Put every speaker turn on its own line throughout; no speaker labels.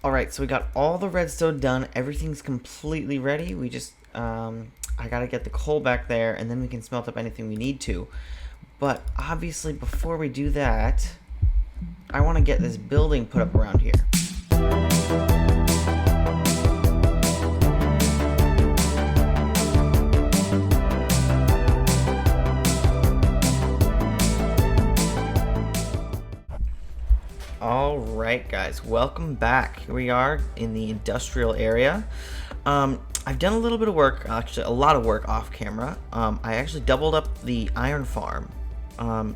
Alright, so we got all the redstone done. Everything's completely ready. We just, I gotta get the coal back there, and then we can smelt up anything we need to. But obviously, before we do that, I want to get this building put up around here. Alright guys, welcome back. Here we are in the industrial area. I've done a little bit of work, actually a lot of work off camera. I actually doubled up the iron farm,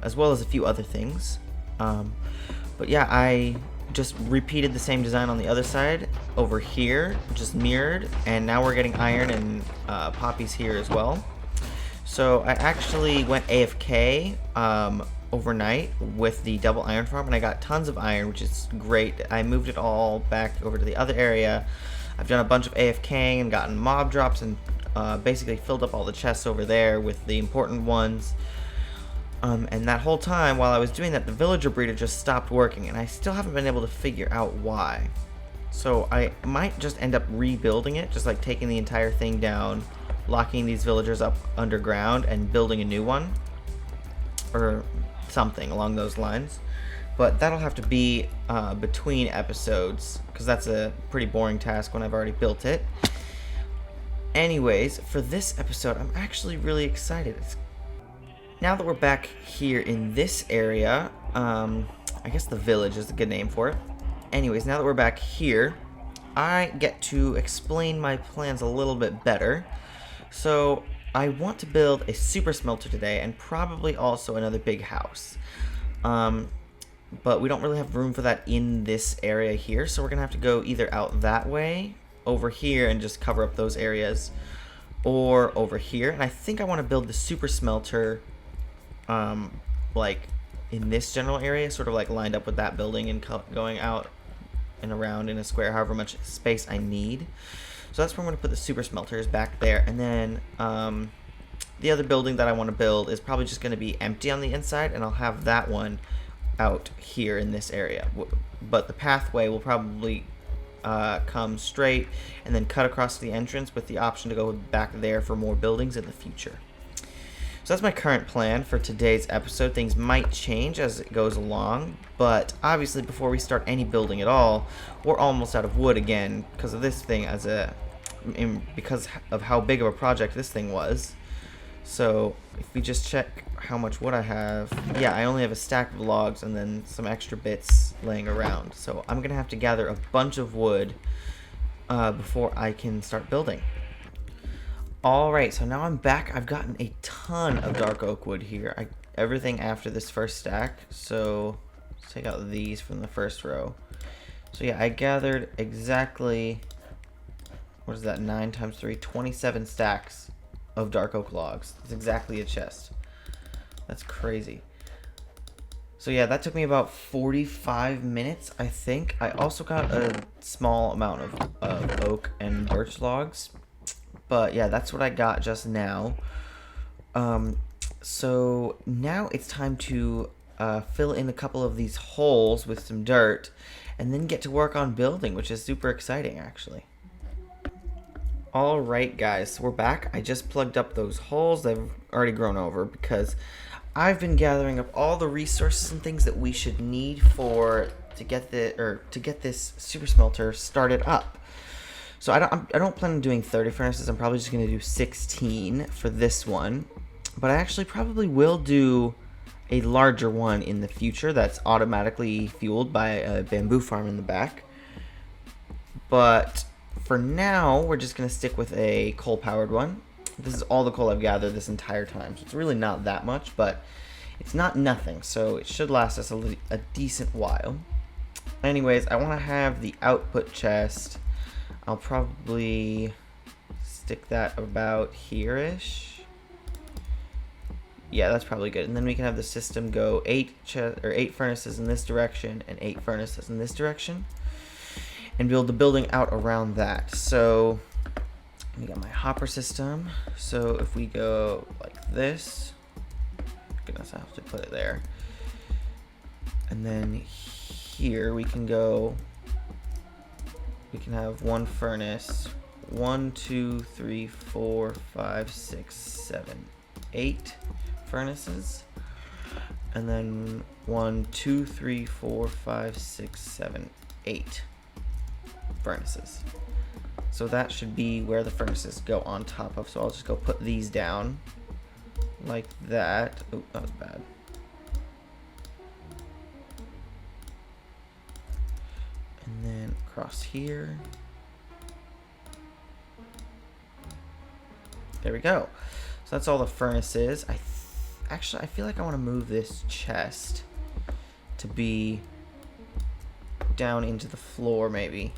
as well as a few other things. But yeah, I just repeated the same design on the other side over here, just mirrored, and now we're getting iron and poppies here as well. So I actually went AFK overnight with the double iron farm, and I got tons of iron, which is great. I moved it all back over to the other area. I've done a bunch of AFKing and gotten mob drops and basically filled up all the chests over there with the important ones. And that whole time while I was doing that, the villager breeder just stopped working, and I still haven't been able to figure out why. So I might just end up rebuilding it, just like taking the entire thing down, locking these villagers up underground and building a new one, or something along those lines. But that'll have to be between episodes, because that's a pretty boring task when I've already built it. Anyways, for this episode, I'm actually really excited. Now that we're back here in this area, I guess the village is a good name for it. Anyways, now that we're back here, I get to explain my plans a little bit better. So I want to build a super smelter today, and probably also another big house. But we don't really have room for that in this area here, so we're gonna have to go either out that way, over here, and just cover up those areas, or over here. And I think I want to build the super smelter like in this general area, sort of like lined up with that building and going out and around in a square, however much space I need. So that's where I'm going to put the super smelters, back there. And then the other building that I want to build is probably just going to be empty on the inside, and I'll have that one out here in this area. But the pathway will probably come straight and then cut across the entrance, with the option to go back there for more buildings in the future. So that's my current plan for today's episode. Things might change as it goes along, but obviously before we start any building at all, we're almost out of wood again because of this thing, because of how big of a project this thing was. So if we just check how much wood I have, yeah, I only have a stack of logs and then some extra bits laying around. So I'm gonna have to gather a bunch of wood before I can start building. Alright, so now I'm back. I've gotten a ton of dark oak wood here. Everything after this first stack. So let's take out these from the first row. So yeah, I gathered exactly, what is that, 9 times 3, 27 stacks of dark oak logs. That's exactly a chest. That's crazy. So yeah, that took me about 45 minutes, I think. I also got a small amount of oak and birch logs. But yeah, that's what I got just now. So now it's time to fill in a couple of these holes with some dirt, and then get to work on building, which is super exciting, actually. Alright guys, so we're back. I just plugged up those holes. They've already grown over because I've been gathering up all the resources and things that we should need to get this super smelter started up. So I don't plan on doing 30 furnaces. I'm probably just going to do 16 for this one. But I actually probably will do a larger one in the future that's automatically fueled by a bamboo farm in the back. But for now, we're just going to stick with a coal-powered one. This is all the coal I've gathered this entire time. So it's really not that much, but it's not nothing. So it should last us a decent while. Anyways, I want to have the output chest. I'll probably stick that about here-ish. Yeah, that's probably good. And then we can have the system go 8 furnaces in this direction and 8 furnaces in this direction, and build the building out around that. So we got my hopper system. So if we go like this, goodness, I have to put it there. And then here we can go we can have one furnace. 1, 2, 3, 4, 5, 6, 7, 8 furnaces. And then 1, 2, 3, 4, 5, 6, 7, 8 furnaces. So that should be where the furnaces go on top of. So I'll just go put these down like that. Oh, that was bad. And then across here. There we go. So that's all the furnaces. Actually, I feel like I want to move this chest to be down into the floor, maybe.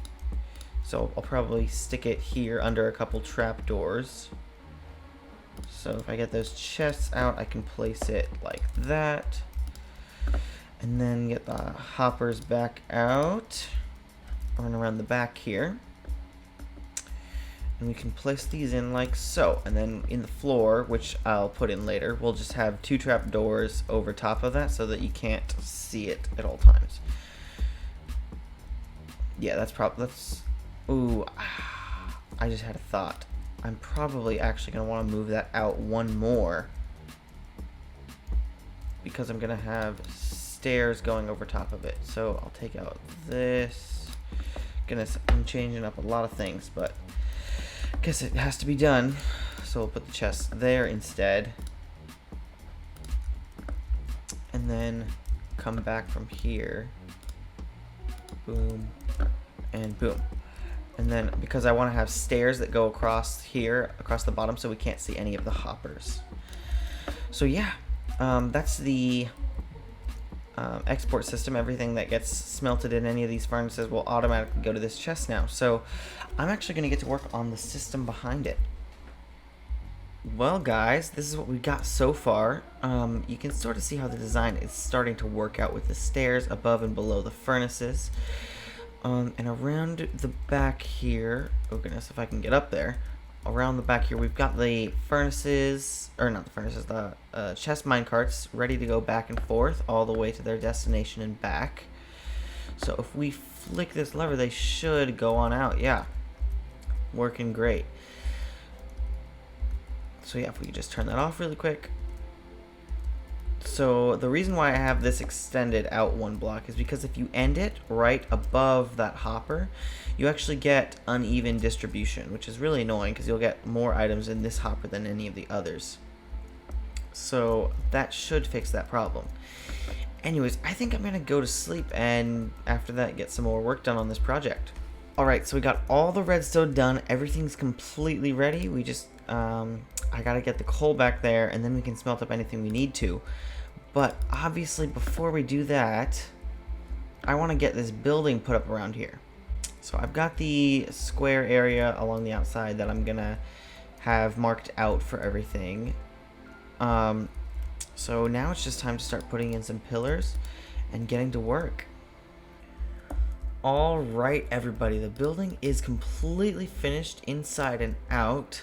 So I'll probably stick it here under a couple trapdoors. So if I get those chests out, I can place it like that. And then get the hoppers back out. Run around the back here. And we can place these in like so. And then in the floor, which I'll put in later, we'll just have 2 trapdoors over top of that so that you can't see it at all times. Yeah, that's ooh, I just had a thought. I'm probably actually going to want to move that out one more. Because I'm going to have stairs going over top of it. So I'll take out this. Goodness, I'm changing up a lot of things, but I guess it has to be done. So we'll put the chest there instead. And then come back from here. Boom. And boom. And then because I want to have stairs that go across here, across the bottom, so we can't see any of the hoppers. So yeah, that's the export system. Everything that gets smelted in any of these furnaces will automatically go to this chest now. So I'm actually going to get to work on the system behind it. Well guys, this is what we got so far. You can sort of see how the design is starting to work out with the stairs above and below the furnaces. And around the back here, oh goodness, if I can get up there, around the back here, we've got the furnaces, or not the furnaces, the chest minecarts ready to go back and forth all the way to their destination and back. So if we flick this lever, they should go on out. Yeah, working great. So yeah, if we could just turn that off really quick. So the reason why I have this extended out one block is because if you end it right above that hopper, you actually get uneven distribution, which is really annoying because you'll get more items in this hopper than any of the others. So that should fix that problem. Anyways, I think I'm going to go to sleep and after that get some more work done on this project. Alright, so we got all the redstone done. Everything's completely ready. We just, I got to get the coal back there and then we can smelt up anything we need to. But obviously before we do that, I want to get this building put up around here. So I've got the square area along the outside that I'm going to have marked out for everything. So now it's just time to start putting in some pillars and getting to work. Alright everybody, the building is completely finished inside and out,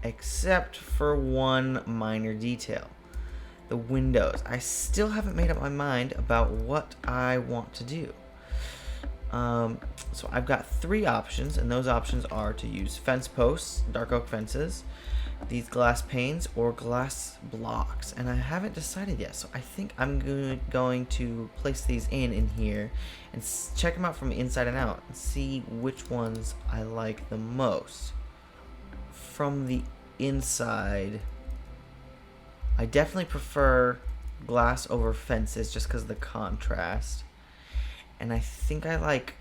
except for one minor detail. The windows. I still haven't made up my mind about what I want to do. So I've got 3 options, and those options are to use fence posts, dark oak fences, these glass panes, or glass blocks, and I haven't decided yet. So I think I'm going to place these in here and check them out from the inside and out and see which ones I like the most. From the inside, I definitely prefer glass over fences just because of the contrast. And I think I like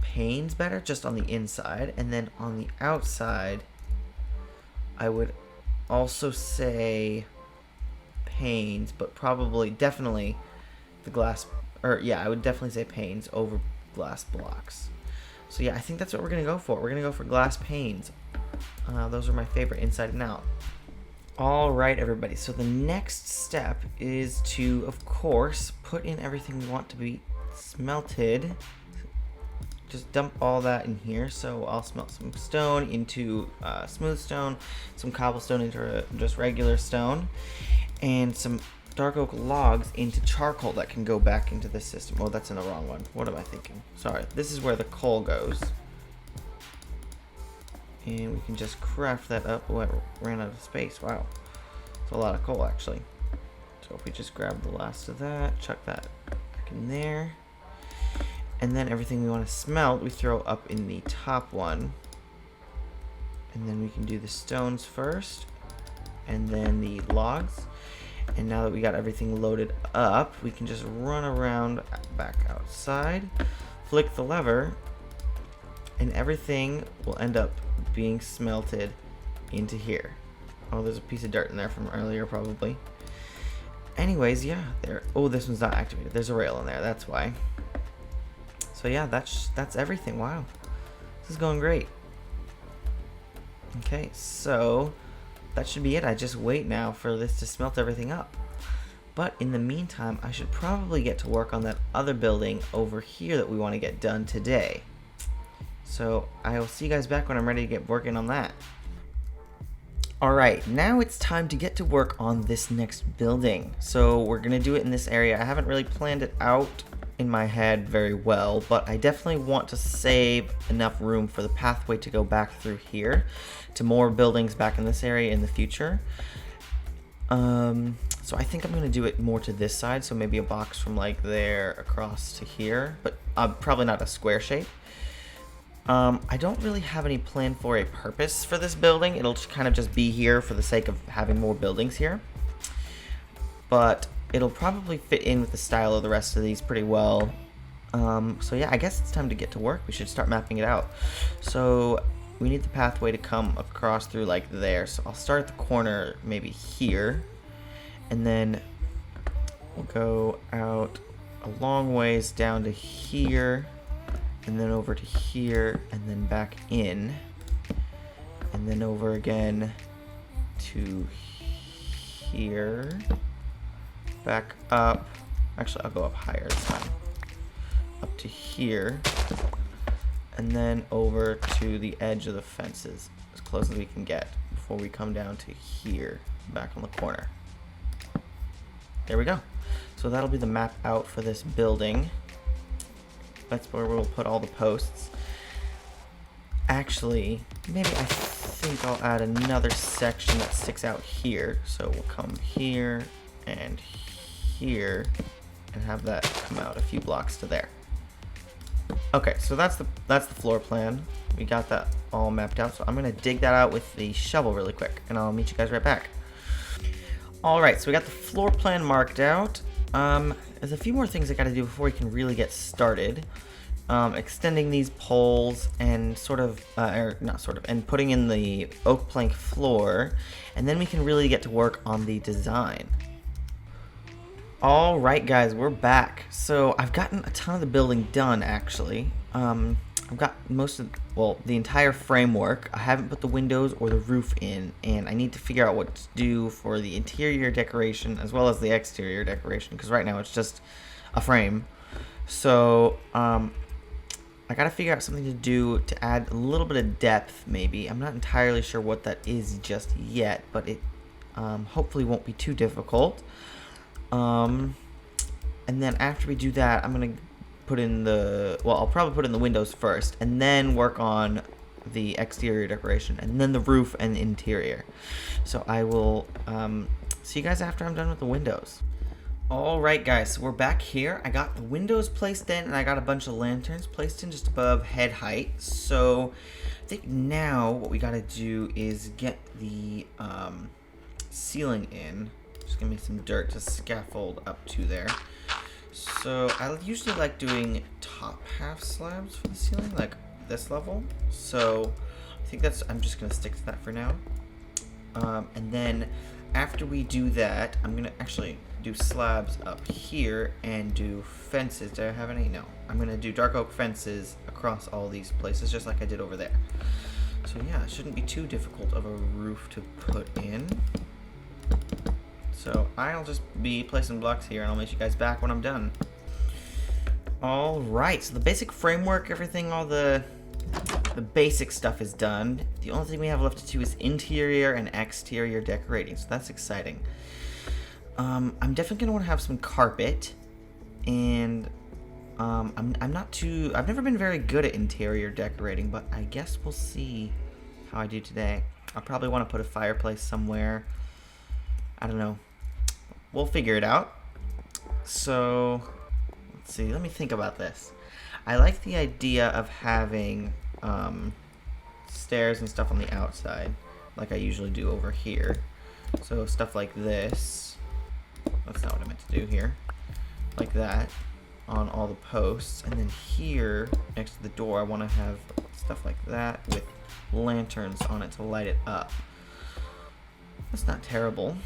panes better just on the inside. And then on the outside, I would also say panes, but probably, definitely the glass, or yeah, I would definitely say panes over glass blocks. So yeah, I think that's what we're going to go for. We're going to go for glass panes. Those are my favorite inside and out. Alright everybody, so the next step is to, of course, put in everything we want to be smelted. Just dump all that in here. So I'll smelt some stone into smooth stone, some cobblestone into just regular stone, and some dark oak logs into charcoal that can go back into the system. Oh, that's in the wrong one. What am I thinking? Sorry. This is where the coal goes. And we can just craft that up. Oh, I ran out of space. Wow. It's a lot of coal, actually. So if we just grab the last of that, chuck that back in there. And then everything we want to smelt, we throw up in the top one. And then we can do the stones first. And then the logs. And now that we got everything loaded up, we can just run around back outside, flick the lever, and everything will end up being smelted into here. Oh, there's a piece of dirt in there from earlier, probably. Anyways, yeah, there. Oh, this one's not activated. There's a rail in there. That's why. So yeah, that's everything. Wow, this is going great. Okay, so that should be it. I just wait now for this to smelt everything up. But in the meantime, I should probably get to work on that other building over here that we want to get done today. So I will see you guys back when I'm ready to get working on that. Alright, now it's time to get to work on this next building. So we're going to do it in this area. I haven't really planned it out in my head very well, but I definitely want to save enough room for the pathway to go back through here to more buildings back in this area in the future. So I think I'm going to do it more to this side, so maybe a box from like there across to here, but probably not a square shape. I don't really have any plan for a purpose for this building. It'll kind of just be here for the sake of having more buildings here. But it'll probably fit in with the style of the rest of these pretty well. So yeah, I guess it's time to get to work. We should start mapping it out. So we need the pathway to come across through like there. So I'll start at the corner maybe here. And then we'll go out a long ways down to here. And then over to here, and then back in, and then over again to here, back up. Actually, I'll go up higher this time. Up to here, and then over to the edge of the fences, as close as we can get before we come down to here, back on the corner. There we go. So that'll be the map out for this building. That's where we'll put all the posts. Actually, maybe I think I'll add another section that sticks out here. So we'll come here and here and have that come out a few blocks to there. Okay, so that's the floor plan. We got that all mapped out. So I'm gonna dig that out with the shovel really quick, and I'll meet you guys right back. All right, so we got the floor plan marked out. There's a few more things I gotta do before we can really get started. Extending these poles and and putting in the oak plank floor, and then we can really get to work on the design. All right, guys, we're back. So I've gotten a ton of the building done, actually. I've got the entire framework. I haven't put the windows or the roof in, and I need to figure out what to do for the interior decoration as well as the exterior decoration, because right now it's just a frame. So I gotta figure out something to do to add a little bit of depth, maybe. I'm not entirely sure what that is just yet, but it hopefully won't be too difficult. And then after we do that, I'm gonna put in I'll probably put in the windows first, and then work on the exterior decoration, and then the roof and the interior. So I will see you guys after I'm done with the windows. Alright guys, so we're back here. I got the windows placed in, and I got a bunch of lanterns placed in just above head height. So I think now what we gotta do is get the ceiling in. Just give me some dirt to scaffold up to there. So I usually like doing top half slabs for the ceiling, like this level. So I think I'm just gonna stick to that for now. And then after we do that, I'm gonna actually do slabs up here and do fences. Do I have any? No. I'm gonna do dark oak fences across all these places, just like I did over there. So yeah, it shouldn't be too difficult of a roof to put in. So I'll just be placing blocks here, and I'll meet you guys back when I'm done. Alright, so the basic framework, everything, all the basic stuff is done. The only thing we have left to do is interior and exterior decorating, so that's exciting. I'm definitely gonna want to have some carpet, and I'm not too. I've never been very good at interior decorating, but I guess we'll see how I do today. I'll probably want to put a fireplace somewhere. I don't know. We'll figure it out. So let's see. Let me think about this. I like the idea of having stairs and stuff on the outside, like I usually do over here. So stuff like this. That's not what I meant to do here. Like that on all the posts, and then here next to the door I want to have stuff like that with lanterns on it to light it up. That's not terrible.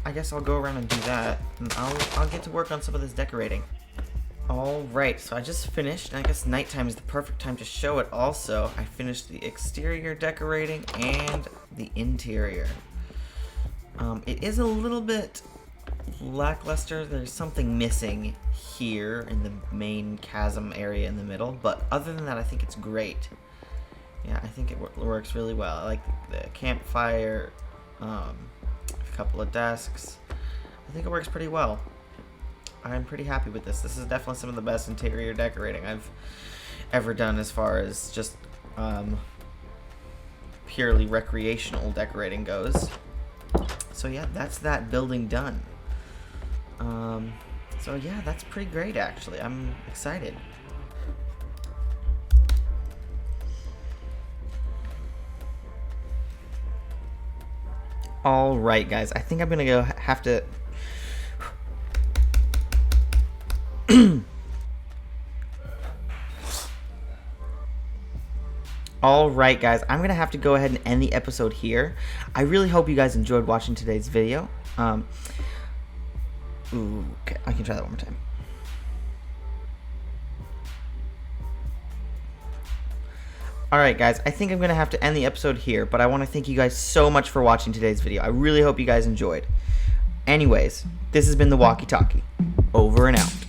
I guess I'll go around and do that, and I'll get to work on some of this decorating. Alright, so I just finished, and I guess nighttime is the perfect time to show it also. I finished the exterior decorating and the interior. It is a little bit lackluster. There's something missing here in the main chasm area in the middle, but other than that I think it's great. Yeah, I think it works really well. I like the campfire, a couple of desks. I think it works pretty well. I'm pretty happy with this. This is definitely some of the best interior decorating I've ever done as far as just purely recreational decorating goes. So yeah, that's that building done. So yeah, that's pretty great actually. I'm excited. Alright guys, I think I'm gonna have to Alright guys, I'm going to have to go ahead and end the episode here. I really hope you guys enjoyed watching today's video. Okay, I can try that one more time. Alright guys, I think I'm going to have to end the episode here, but I want to thank you guys so much for watching today's video. I really hope you guys enjoyed. Anyways, this has been the Walkie Talkie. Over and out.